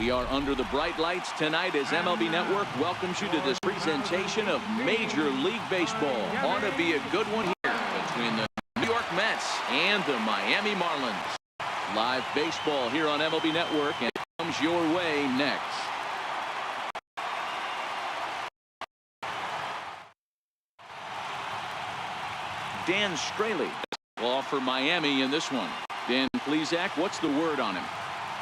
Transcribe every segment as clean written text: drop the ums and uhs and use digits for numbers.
We are under the bright lights tonight as MLB Network welcomes you to this presentation of Major League Baseball. Ought to be a good one here between the New York Mets and the Miami Marlins. Live baseball here on MLB Network, and it comes your way next. Dan Straley will offer Miami in this one. Dan Plesac, what's the word on him?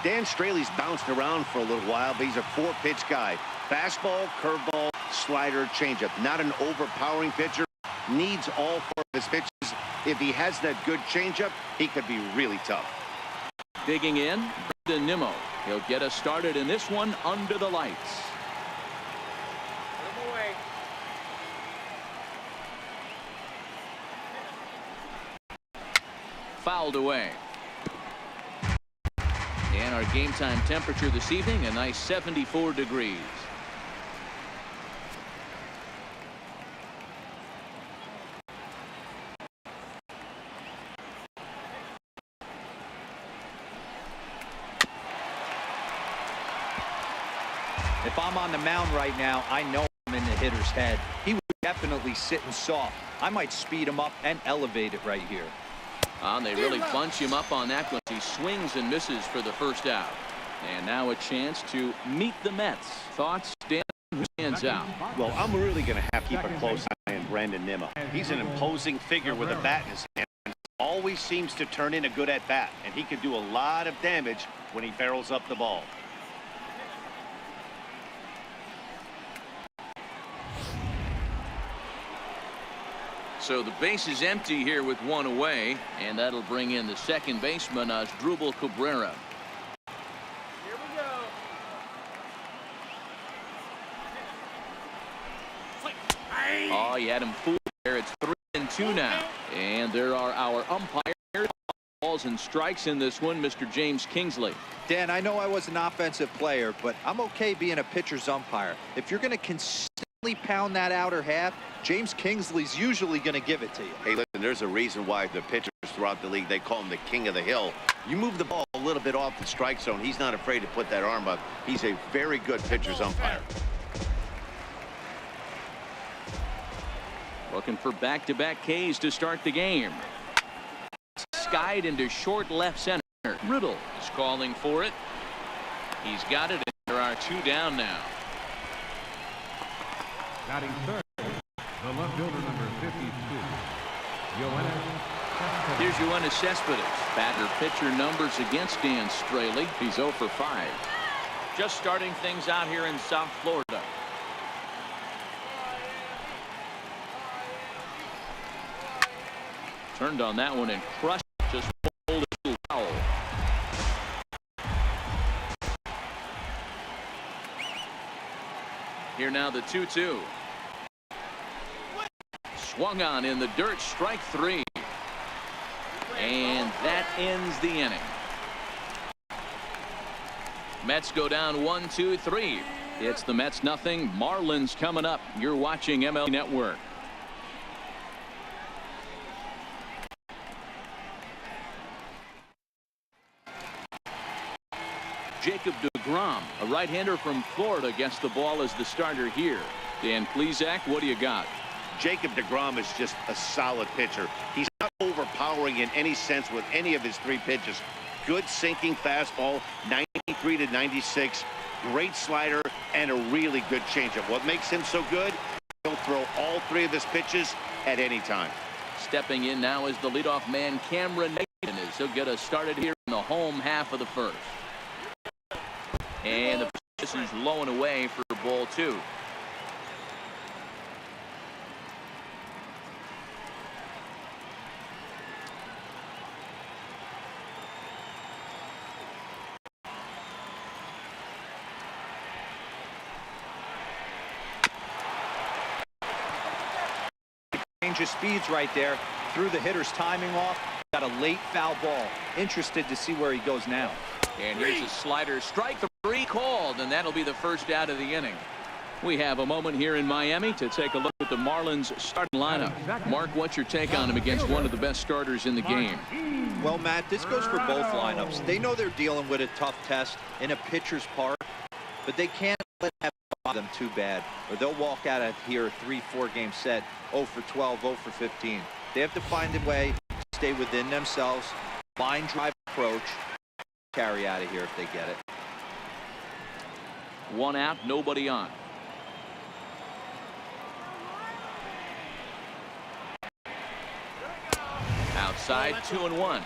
Dan Straley's bounced around for a little while, but he's a four-pitch guy. Fastball, curveball, slider, changeup. Not an overpowering pitcher. Needs all four of his pitches. If he has that good changeup, he could be really tough. Digging in, Brendan Nimmo. He'll get us started in this one under the lights. Fouled away. And our game time temperature this evening, a nice 74 degrees. If I'm on the mound right now, I know I'm in the hitter's head. He would definitely sitting soft. I might speed him up and elevate it right here. They really bunch him up on that one. He swings and misses for the first out. And now a chance to meet the Mets. Thoughts, Dan? Who stands out? Well, I'm really going to have to keep a close eye on Brendan Nimmo. He's an imposing figure with a bat in his hand. Always seems to turn in a good at-bat, and he can do a lot of damage when he barrels up the ball. So the base is empty here with one away, and that'll bring in the second baseman, Asdrubal Cabrera. Here we go. Oh, you had him fooled there. It's 3-2 now, and there are our umpires. Balls and strikes in this one, Mr. James Kingsley. Dan, I know I was an offensive player, but I'm okay being a pitcher's umpire. If you're going to consistently pound that outer half, James Kingsley's usually going to give it to you. Hey, listen, there's a reason why the pitchers throughout the league, they call him the king of the hill. You move the ball a little bit off the strike zone, he's not afraid to put that arm up. He's a very good pitcher's umpire. Looking for back-to-back Ks to start the game. Skied into short left center. Riddle is calling for it. He's got it, and there are two down now. Batting third, the left fielder, number 52, Here's Yoenis Cespedes. Batter pitcher numbers against Dan Straley. He's 0 for 5. Just starting things out here in South Florida. Turned on that one and crushed it. Just pulled it to foul. Here now the 2-2. Swung on in the dirt, strike 3. And that ends the inning. Mets go down 1-2-3. It's the Mets nothing. Marlins coming up. You're watching MLB Network. Jacob deGrom, a right-hander from Florida, gets the ball as the starter here. Dan Plesac, what do you got? Jacob deGrom is just a solid pitcher. He's not overpowering in any sense with any of his three pitches. Good sinking fastball, 93 to 96, great slider, and a really good changeup. What makes him so good? He'll throw all three of his pitches at any time. Stepping in now is the leadoff man, Cameron Nathan, as he'll get us started here in the home half of the first. And the pitch is low and away for ball 2. Change of speeds right there. Threw the hitter's timing off. Got a late foul ball. Interested to see where he goes now. And here's a slider. Strike 3 called, and that'll be the first out of the inning. We have a moment here in Miami to take a look at the Marlins starting lineup. Mark, what's your take on him against one of the best starters in the game? Well, Matt, this goes for both lineups. They know they're dealing with a tough test in a pitcher's park, but they can't let that bother them too bad, or they'll walk out of here a 3-4 game set, 0 for 12, 0 for 15. They have to find a way to stay within themselves, line drive approach, carry out of here if they get it. 1 out, nobody on. Outside, 2-1.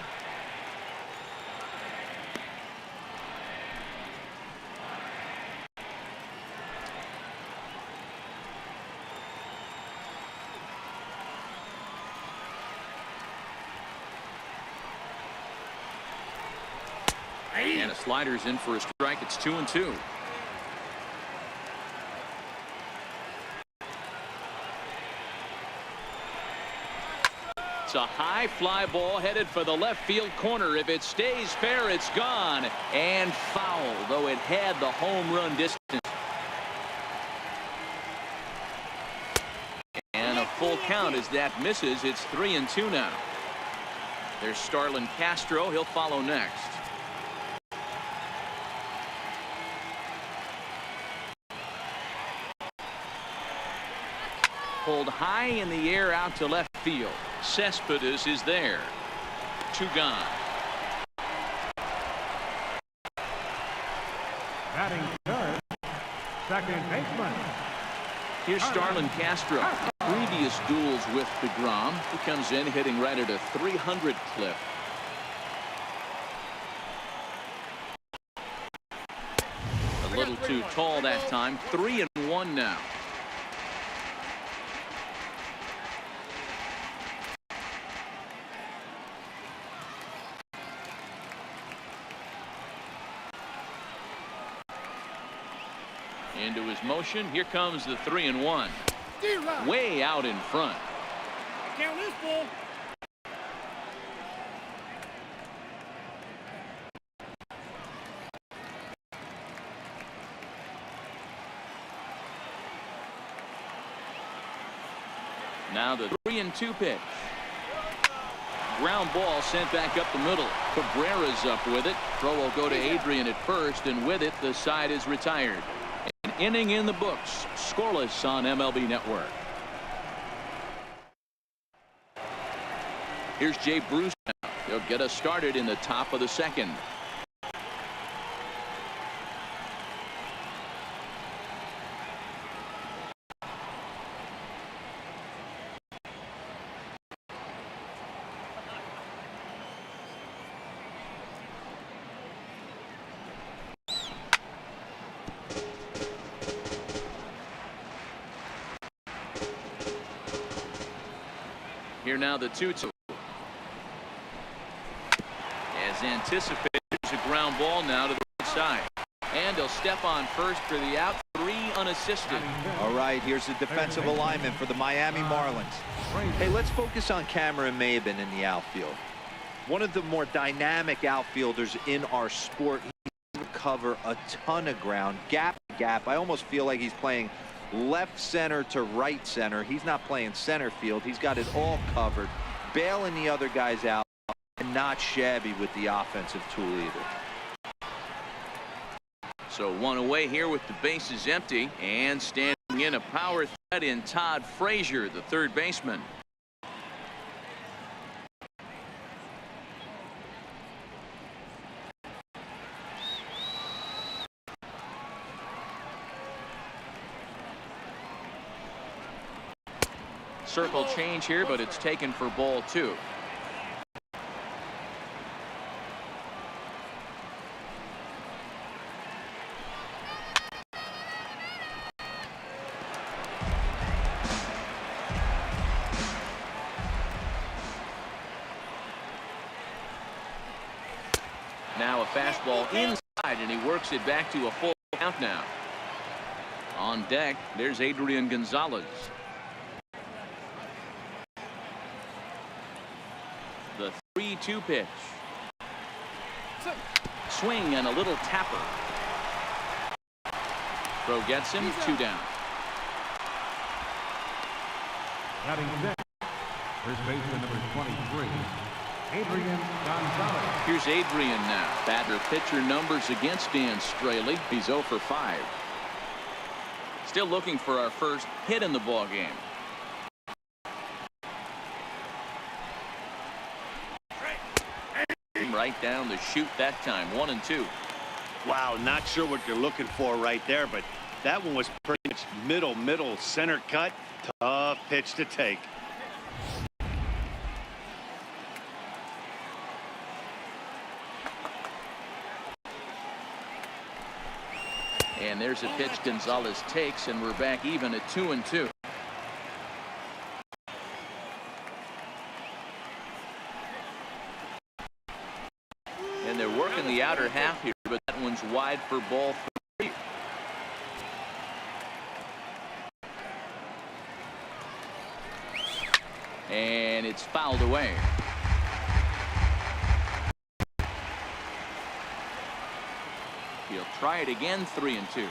And a slider's in for a strike. It's 2-2. It's a high fly ball headed for the left field corner. If it stays fair, it's gone and foul, though it had the home run distance. And a full count as that misses. It's 3-2 now. There's Starlin Castro. He'll follow next. Pulled high in the air out to left field. Cespedes is there. 2 gone. Batting third, second baseman. Here's Starlin Castro. Previous duels with DeGrom. He comes in hitting right at a 300 clip. A little too tall that time. 3-1 now. Into his motion. Here comes the 3-1. Way out in front. Count this ball. Now the 3-2 pitch. Ground ball sent back up the middle. Cabrera's up with it. Throw will go to Adrian at first, and with it, the side is retired. An inning in the books. Scoreless on MLB Network. Here's Jay Bruce now. He'll get us started in the top of the second. Here now the 2-2. As anticipated, there's a ground ball now to the right side. And he'll step on first for the out. 3 unassisted. All right, here's the defensive alignment for the Miami Marlins. Hey, let's focus on Cameron Maybin in the outfield. One of the more dynamic outfielders in our sport. He can cover a ton of ground, gap to gap. I almost feel like he's playing left center to right center. He's not playing center field. He's got it all covered, bailing the other guys out, and not shabby with the offensive tool either. So 1 away here with the bases empty, and standing in a power threat in Todd Frazier, the third baseman. Circle change here, but it's taken for ball 2. Now a fastball inside, and he works it back to a full count now. On deck, there's Adrian Gonzalez. The 3-2 pitch. Swing and a little tapper. Throw gets him. 2 down. Batting sixth, first baseman number 23, Adrian Gonzalez. Here's Adrian now. Batter pitcher numbers against Dan Straley. He's 0 for 5. Still looking for our first hit in the ball game. Right down the chute that time. 1-2. Wow, not sure what you're looking for right there, but that one was pretty much middle center cut. Tough pitch to take. And there's a pitch Gonzalez takes, and we're back even at 2-2. And they're working the outer half here, but that one's wide for ball 3. And it's fouled away. He'll try it again. 3-2.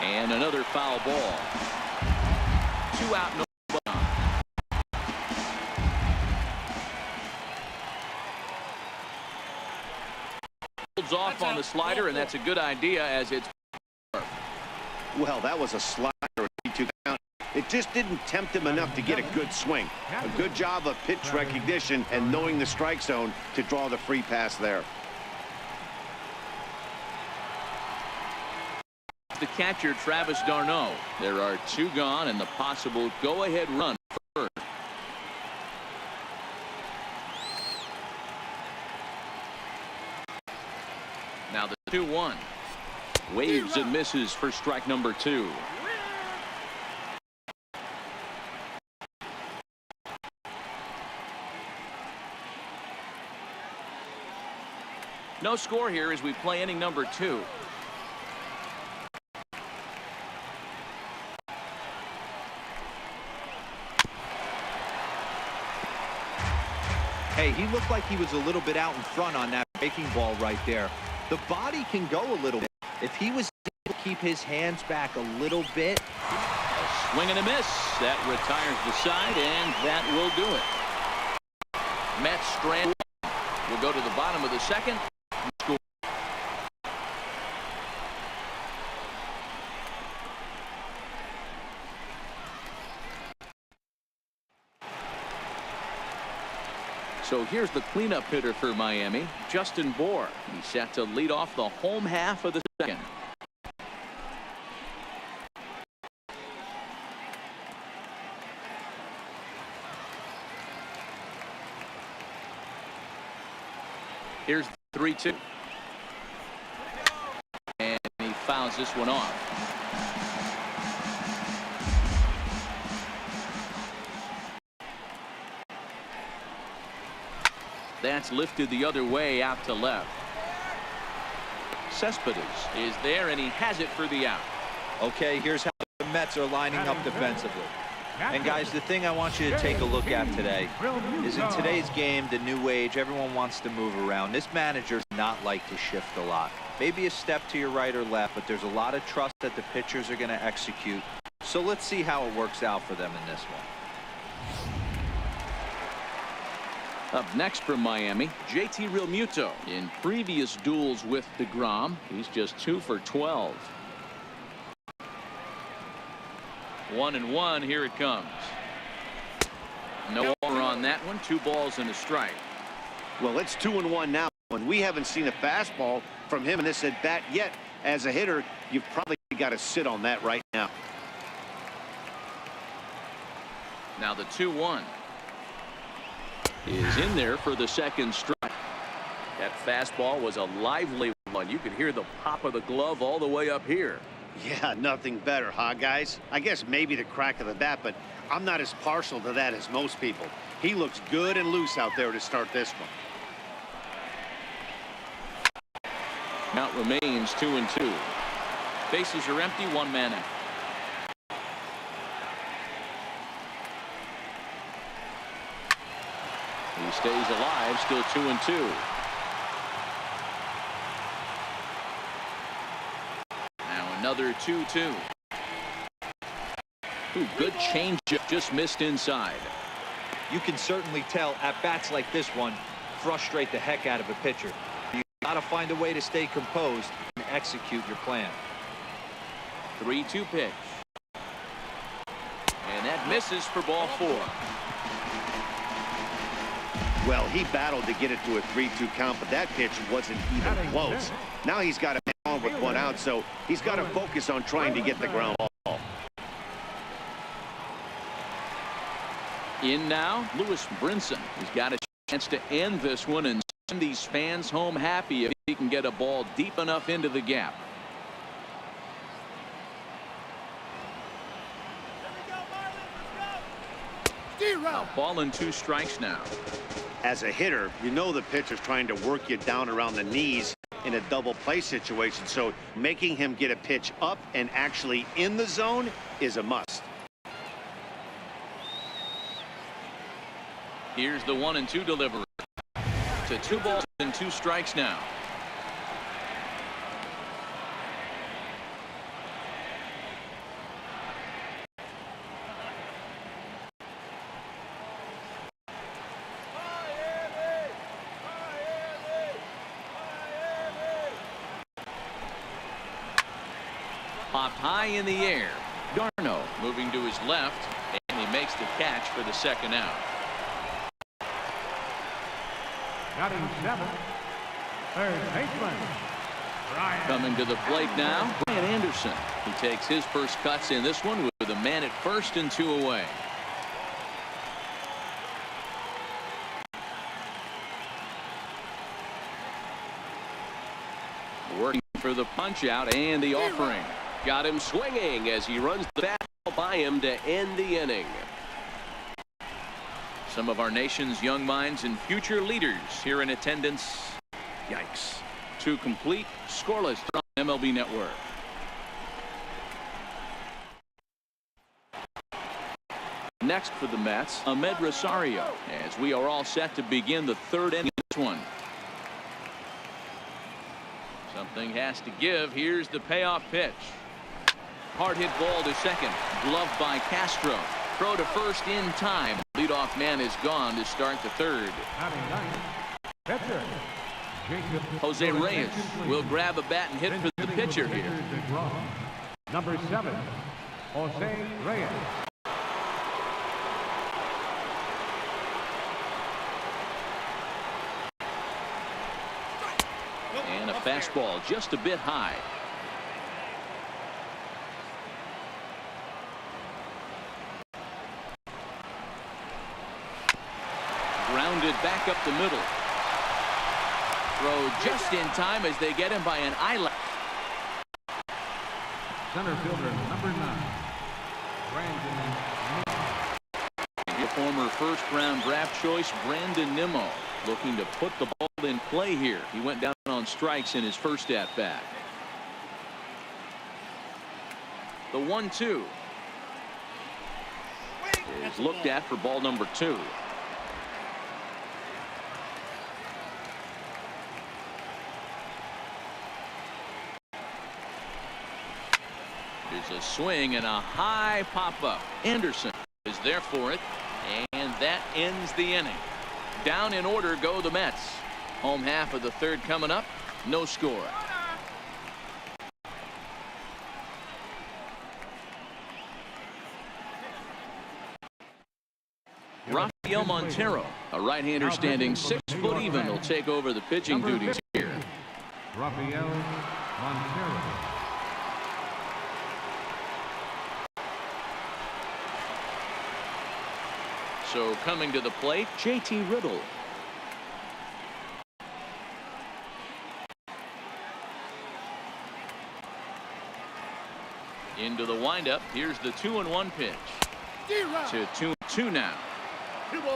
And another foul ball. 2 out, no run. Holds off on the slider, and that's a good idea as it's. Well, that was a slider. It just didn't tempt him enough to get a good swing. A good job of pitch recognition and knowing the strike zone to draw the free pass there. The catcher, Travis d'Arnaud. There are 2 gone and the possible go-ahead run for first. Now the 2-1. Waves and misses for strike number 2. No score here as we play inning number 2. Hey, he looked like he was a little bit out in front on that breaking ball right there. The body can go a little bit. If he was able to keep his hands back a little bit. A swing and a miss. That retires the side, and that will do it. Mets strand. We'll go to the bottom of the second. Score. So here's the cleanup hitter for Miami, Justin Bour. He's set to lead off the home half of the second. Here's the 3-2. And he fouls this one off. That's lifted the other way out to left. Cespedes is there, and he has it for the out. Okay, here's how the Mets are lining up defensively. And guys, the thing I want you to take a look at today is in today's game, the new age, everyone wants to move around. This manager does not like to shift a lot. Maybe a step to your right or left, but there's a lot of trust that the pitchers are going to execute. So let's see how it works out for them in this one. Up next from Miami, JT Realmuto. In previous duels with DeGrom, he's just 2 for 12. 1-1. Here it comes. No over on that one. 2 balls and a strike. Well, it's 2-1 now, and we haven't seen a fastball from him in this at bat yet. As a hitter, you've probably got to sit on that right now. Now the 2-1 is in there for the second strike. That fastball was a lively one. You could hear the pop of the glove all the way up here. Yeah, nothing better, huh, guys? I guess maybe the crack of the bat, but I'm not as partial to that as most people. He looks good and loose out there to start this one. Count remains 2-2. Bases are empty. 1 man out. He stays alive, still 2-2. Now another 2-2. Ooh, good change, just missed inside. You can certainly tell at bats like this one frustrate the heck out of a pitcher. You got to find a way to stay composed and execute your plan. 3-2 pitch. And that misses for ball 4. Well, he battled to get it to a 3-2 count, but that pitch wasn't even close. Now he's got a man on with 1 out, so he's got to focus on trying to get the ground ball. In now, Lewis Brinson. He's got a chance to end this one and send these fans home happy if he can get a ball deep enough into the gap. A ball and 2 strikes now. As a hitter, you know the pitcher's trying to work you down around the knees in a double play situation, so making him get a pitch up and actually in the zone is a must. Here's the 1-2 delivery. To 2 balls and 2 strikes now. Popped high in the air. Darno moving to his left, and he makes the catch for the 2nd out. Batting 7, third baseman, Brian. Coming to the plate now, Brian Anderson. He takes his first cuts in this one with a man at first and 2 away. Working for the punch out and the offering. Got him swinging as he runs the fastball by him to end the inning. Some of our nation's young minds and future leaders here in attendance. Yikes. 2 complete, scoreless on MLB Network. Next for the Mets, Ahmed Rosario, as we are all set to begin the 3rd inning of this one. Something has to give. Here's the payoff pitch. Hard hit ball to second. Gloved by Castro. Throw to first in time. Leadoff man is gone to start the 3rd. Batting 9th, pitcher, Jacob Jose Reyes will grab a bat and hit for the pitcher here. Number 7, Jose Reyes. And a fastball just a bit high. Grounded back up the middle. Throw just in time as they get him by an eyelash. Center fielder number 9, Brandon Nimmo. The former first-round draft choice Brandon Nimmo looking to put the ball in play here. He went down on strikes in his first at-bat. The 1-2 is looked at for ball number 2. There's a swing and a high pop-up. Anderson is there for it, and that ends the inning. Down in order go the Mets. Home half of the 3rd coming up. No score. Rafael Montero, a right-hander standing 6 foot even, will take over the pitching duties here. Rafael Montero. So coming to the plate, JT Riddle. Into the windup. Here's the 2-1 pitch. To 2-2 now.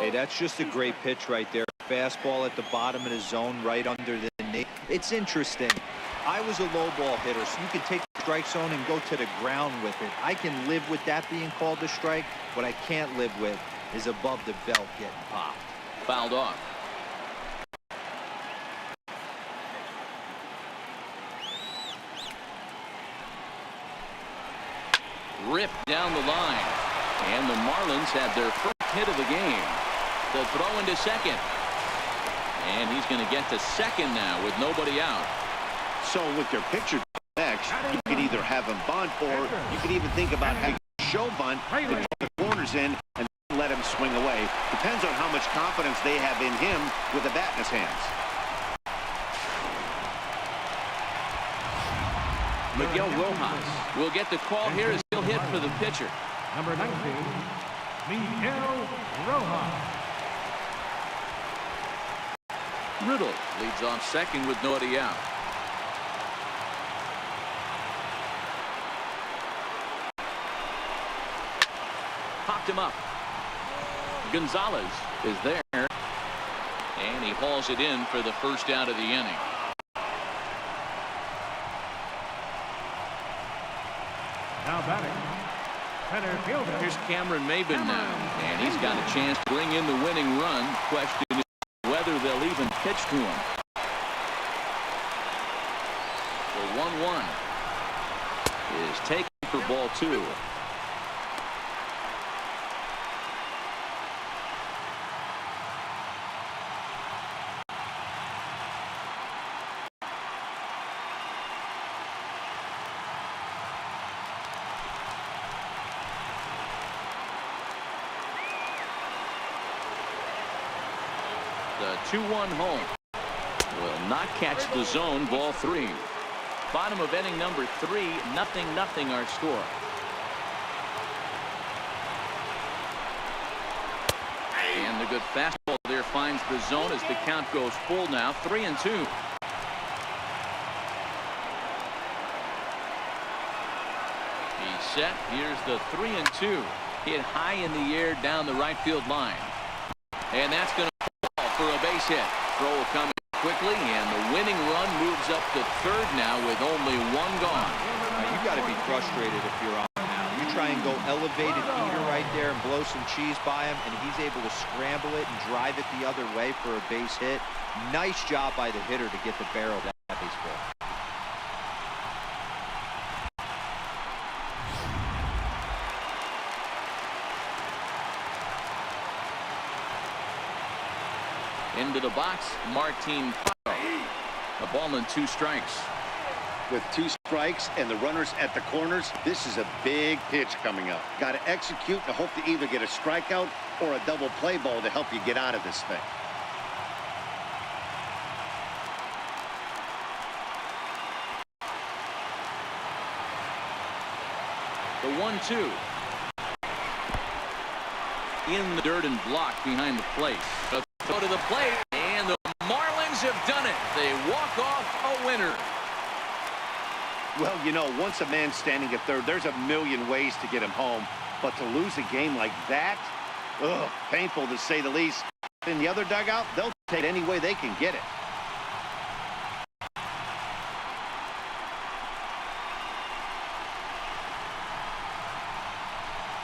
Hey, that's just a great pitch right there. Fastball at the bottom of the zone, right under the knee. It's interesting. I was a low ball hitter, so you can take the strike zone and go to the ground with it. I can live with that being called a strike. What I can't live with is above the belt getting popped. Fouled off. Ripped down the line. And the Marlins have their first hit of the game. The throw into second. And he's going to get to second now with nobody out. So with your pitcher next, you can either have him bunt, or you can even think about having a show bunt, to draw the corners in, and let him swing away. Depends on how much confidence they have in him with the bat in his hands. Miguel Rojas will get the call here as he'll hit for the pitcher. Number 19, Miguel Rojas. Riddle leads off second with nobody out. Popped him up. Gonzalez is there. And he hauls it in for the first out of the inning. Now batting, center fielder. Here's Cameron Maben now. And he's got a chance to bring in the winning run. Question is whether they'll even pitch to him. The 1-1 is taken for ball 2. The 2-1 home will not catch the zone. Ball 3. Bottom of inning number 3. 0-0 our score. And the good fastball there finds the zone as the count goes full now. 3-2. He's set. Here's the 3-2. Hit high in the air down the right field line. And that's going to fall for a base hit. Throw coming quickly, and the winning run moves up to third now with only 1 gone. Now, you got to be frustrated if you're on now. You try and go elevated heater right there and blow some cheese by him, and he's able to scramble it and drive it the other way for a base hit. Nice job by the hitter to get the barrel of that baseball. Into the box, Martin Kwai. A ball and 2 strikes. With 2 strikes and the runners at the corners, this is a big pitch coming up. Got to execute and hope to either get a strikeout or a double play ball to help you get out of this thing. The 1-2. In the dirt and blocked behind the plate. A throw to the plate, and the Marlins have done it. They walk off a winner. Well, you know, once a man's standing at third, there's a million ways to get him home. But to lose a game like that, painful to say the least. In the other dugout, they'll take it any way they can get it.